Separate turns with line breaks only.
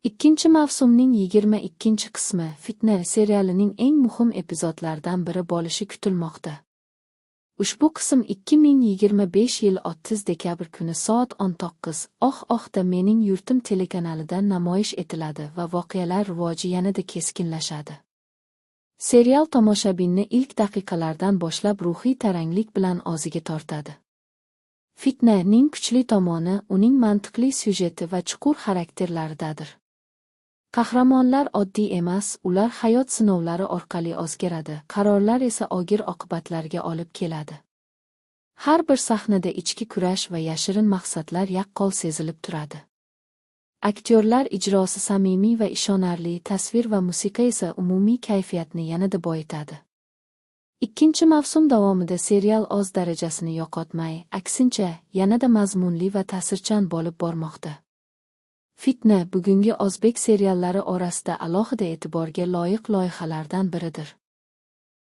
Ikkinchi mavsumning 22-qismi Fitna serialining eng muhim epizodlaridan biri bo'lishi kutilmoqda. Ushbu qism 2025 yil 30 dekabr kuni soat 19 da Mening yurtim telekanalida namoyish etiladi va voqealar rivoji yanada keskinlashadi. Serial tomoshabinni ilk daqiqalardan boshlab ruhiy taranglik bilan o'ziga tortadi. Fitnaning kuchli tomoni uning mantiqli syujeti va chuqur xarakterlaridadir. Qahramonlar oddiy emas, ular hayot sinovlari orqali o'zgaradi, qarorlar esa og'ir oqibatlarga olib keladi. Har bir sahnada ichki kurash va yashirin maqsadlar yaqqol sezilib turadi. Aktyorlar ijrosi samimiy va ishonarli, tasvir va musiqa esa umumiy kayfiyatni yanada boyitadi. Ikkinchi mavsum davomida serial o'z darajasini yo'qotmay, aksincha, yanada mazmunli va ta'sirchan bo'lib bormoqda. Fitna bugungi o'zbek seriallari orasida alohida e'tiborga loyiq loyihalardan biridir.